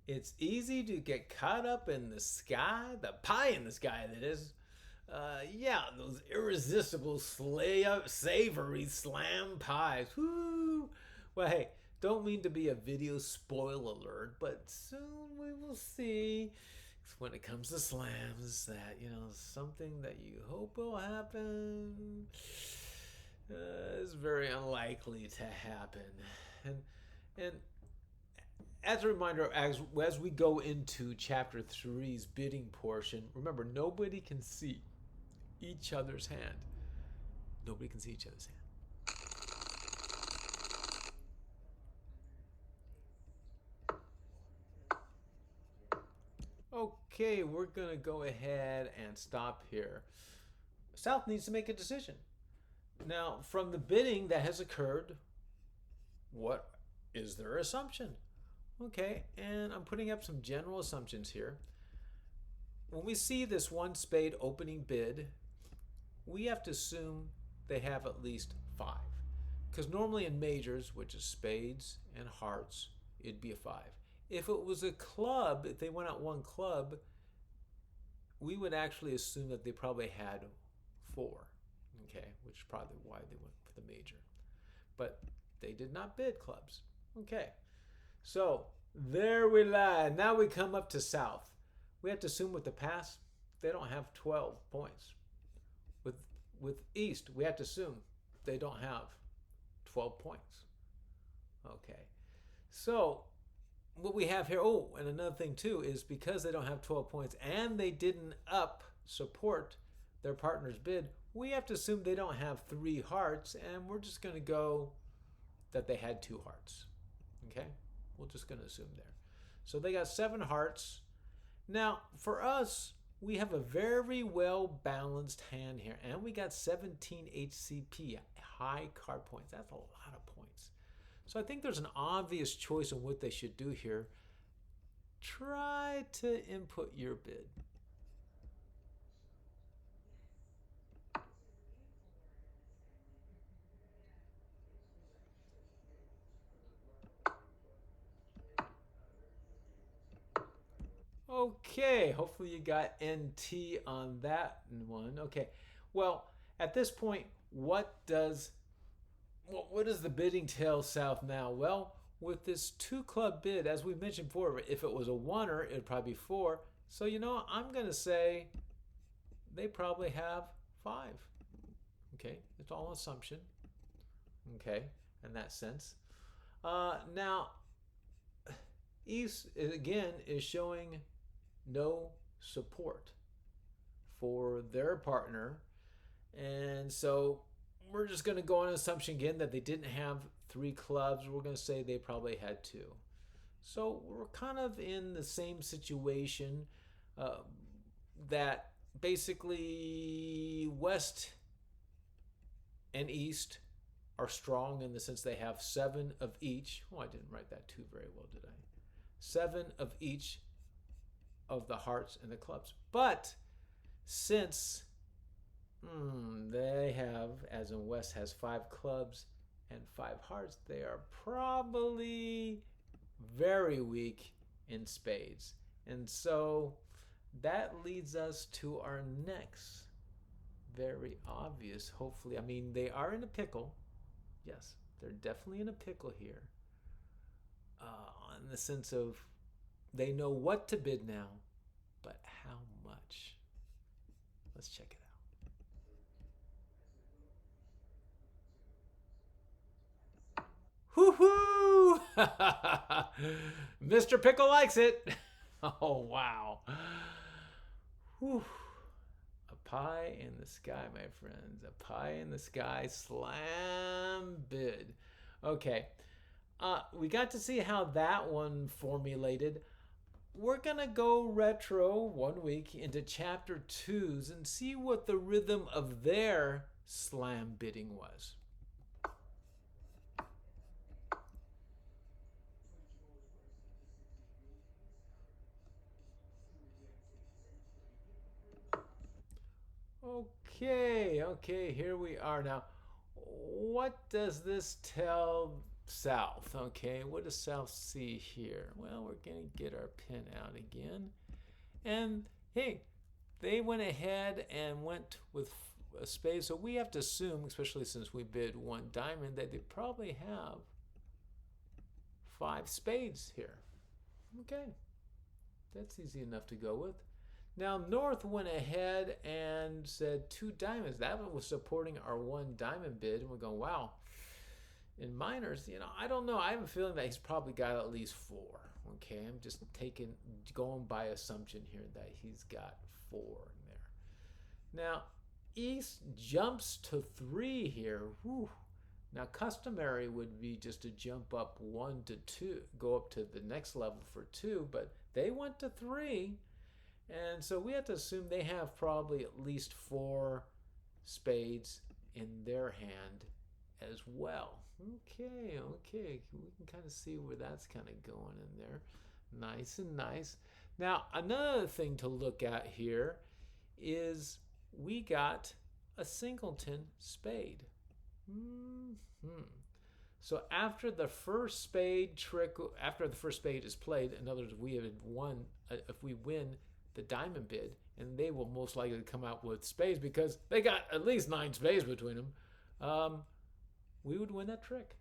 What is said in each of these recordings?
It's easy to get caught up in the sky, the pie in the sky, that is. Yeah, those irresistible savory slam pies. Woo! Well, hey, don't mean to be a video spoil alert, but soon we will see when it comes to slams that, something that you hope will happen is very unlikely to happen. And as a reminder, as we go into chapter three's bidding portion, remember, nobody can see each other's hand. Nobody can see each other's hand. Okay, we're going to go ahead and stop here. South needs to make a decision. Now, from the bidding that has occurred, what is their assumption? Okay, and I'm putting up some general assumptions here. When we see this one spade opening bid, we have to assume they have at least 5. Because normally in majors, which is spades and hearts, it'd be a 5. If it was a club, if they went out one club, we would actually assume that they probably had 4. Okay, which is probably why they went for the major. But they did not bid clubs. Okay, so there we lie. Now we come up to South. We have to assume with the pass, they don't have 12 points. With East, we have to assume they don't have 12 points. Okay, so what we have here, oh, and another thing too, is because they don't have 12 points and they didn't support their partner's bid, we have to assume they don't have 3 hearts, and we're just going to go that they had 2 hearts. Okay, we're just going to assume there. So they got 7 hearts. Now, for us, we have a very well balanced hand here, and we got 17 HCP, high card points. That's a lot of points. So I think there's an obvious choice on what they should do here. Try to input your bid. Okay, hopefully you got NT on that one. Okay, well, at this point, what does the bidding tell South now? Well, with this 2 club bid, as we mentioned before, if it was a oneer, it'd probably be 4. So, I'm going to say they probably have 5. Okay, it's all assumption. Okay, in that sense. Now, East, again, is showing no support for their partner. And so we're just going to go on an assumption again that they didn't have 3 clubs. We're going to say they probably had 2. So we're kind of in the same situation that basically West and East are strong in the sense they have 7 of each. Oh, I didn't write that too very well, did I? 7 of each of the hearts and the clubs. But since they have, as in West has 5 clubs and 5 hearts, they are probably very weak in spades. And so that leads us to our next very obvious, hopefully. I mean, they are in a pickle. Yes, they're definitely in a pickle here. In the sense of they know what to bid now, but how much? Let's check it out. Woohoo! Mr. Pickle likes it. Oh, wow. Whew. A pie in the sky, my friends. A pie in the sky slam bid. Okay. We got to see how that one formulated. We're going to go retro 1 week into chapter 2s and see what the rhythm of their slam bidding was. Okay, here we are now. What does this tell South. Okay, what does South see here? Well, we're going to get our pin out again. And hey, they went ahead and went with a spade. So we have to assume, especially since we bid one diamond, that they probably have 5 spades here. Okay, that's easy enough to go with. Now, North went ahead and said 2 diamonds. That was supporting our 1 diamond bid. And we're going, wow. In minors, I don't know. I have a feeling that he's probably got at least 4. Okay, I'm just going by assumption here that he's got 4 in there. Now, East jumps to 3 here. Whew. Now, customary would be just to jump up 1 to 2, go up to the next level for 2, but they went to 3. And so we have to assume they have probably at least 4 spades in their hand as well. Okay. We can kind of see where that's kind of going in there. Nice and nice. Now, another thing to look at here is we got a singleton spade. So after the first spade is played, in other words, we have won. If we win the diamond bid, and they will most likely come out with spades because they got at least 9 spades between them, we would win that trick.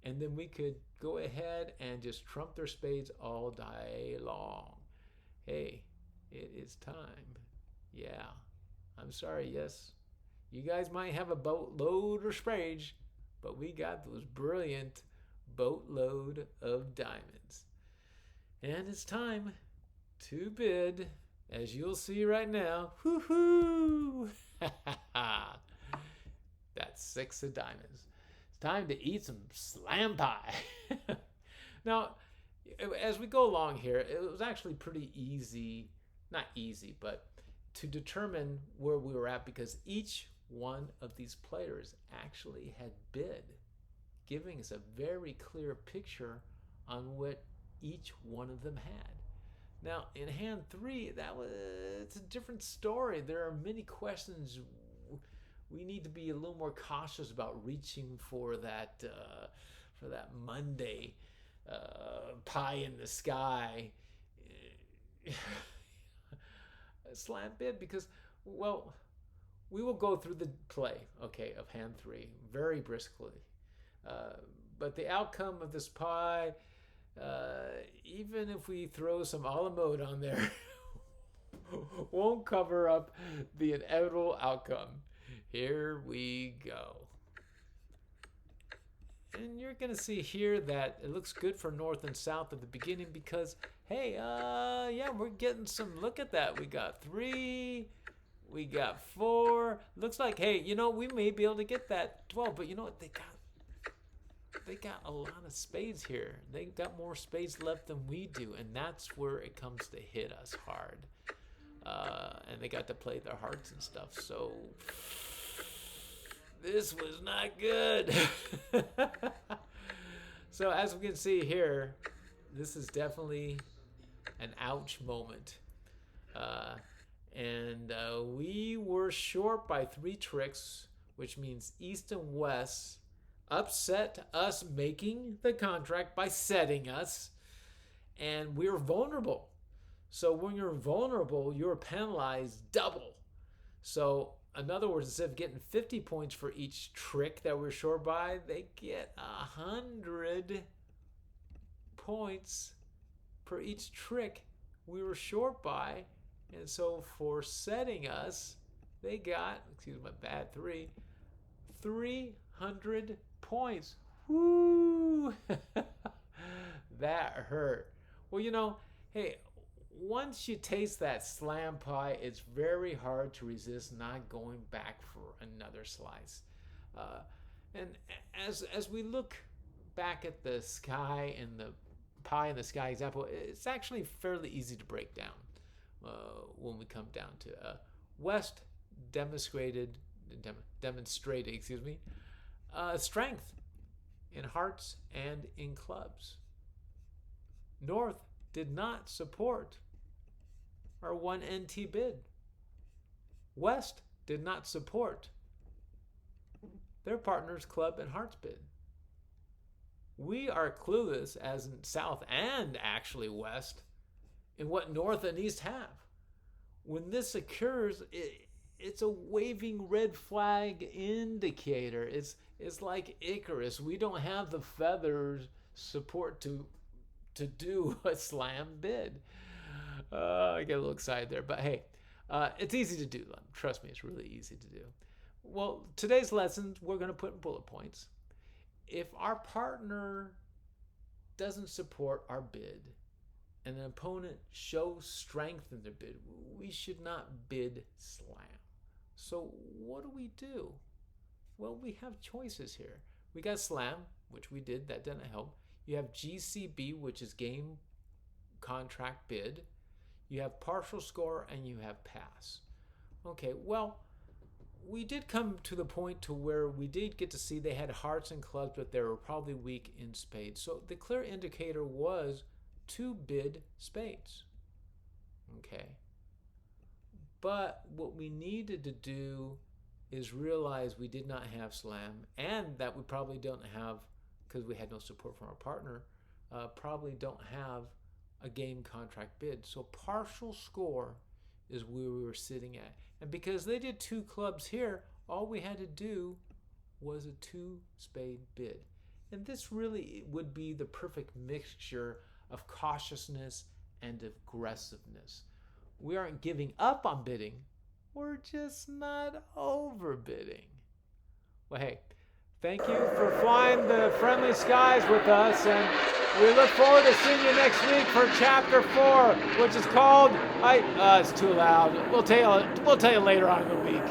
And then we could go ahead and just trump their spades all day long. Hey, it is time. Yeah, I'm sorry, yes. You guys might have a boatload of spades, but we got those brilliant boatload of diamonds. And it's time to bid, as you'll see right now. Woohoo! That's 6 of diamonds. It's time to eat some slam pie. Now, as we go along here, it was actually pretty easy, not easy, but to determine where we were at because each one of these players actually had bid, giving us a very clear picture on what each one of them had. Now, in hand 3, it's a different story. There are many questions. We need to be a little more cautious about reaching for that Monday pie in the sky slam bid because, well, we will go through the play, okay, of hand 3 very briskly. But the outcome of this pie, even if we throw some a la mode on there, won't cover up the inevitable outcome. Here we go. And you're going to see here that it looks good for North and South at the beginning because, hey, yeah, we're getting some, look at that. We got 3, we got 4. Looks like, hey, we may be able to get that 12, but you know what? They got a lot of spades here. They got more spades left than we do, and that's where it comes to hit us hard. And they got to play their hearts and stuff, so this was not good. So as we can see here, this is definitely an ouch moment. And we were short by 3 tricks, which means East and West upset us making the contract by setting us, and we're vulnerable. So when you're vulnerable, you're penalized double. So in other words, instead of getting 50 points for each trick that we're short by, they get 100 points per each trick we were short by. And so for setting us, they got, excuse my bad 300 points. Woo! That hurt. Well, hey, once you taste that slam pie, it's very hard to resist not going back for another slice. And as we look back at the sky and the pie in the sky example, it's actually fairly easy to break down when we come down to West demonstrated, strength in hearts and in clubs. North did not support our 1 NT bid. West did not support their partner's club and hearts bid. We are clueless as in South and actually West in what North and East have. When this occurs, it's a waving red flag indicator. It's like Icarus. We don't have the feathers support to do a slam bid. I get a little excited there, but hey, it's easy to do. Trust me, it's really easy to do. Well, today's lessons we're going to put in bullet points. If our partner doesn't support our bid and an opponent shows strength in their bid, we should not bid slam. So what do? Well, we have choices here. We got slam, which we did. That didn't help. You have GCB, which is game contract bid. You have partial score, and you have pass. Okay, well, we did come to the point to where we did get to see they had hearts and clubs, but they were probably weak in spades. So the clear indicator was to bid spades. Okay. But what we needed to do is realize we did not have slam, and that we probably don't have, because we had no support from our partner, probably don't have a game contract bid. So partial score is where we were sitting at. And because they did 2 clubs here, all we had to do was a 2 spade bid. And this really would be the perfect mixture of cautiousness and aggressiveness. We aren't giving up on bidding. We're just not overbidding. Well, hey, thank you for flying the friendly skies with us, and we look forward to seeing you next week for Chapter 4, which is called, it's too loud. We'll tell you later on in the week.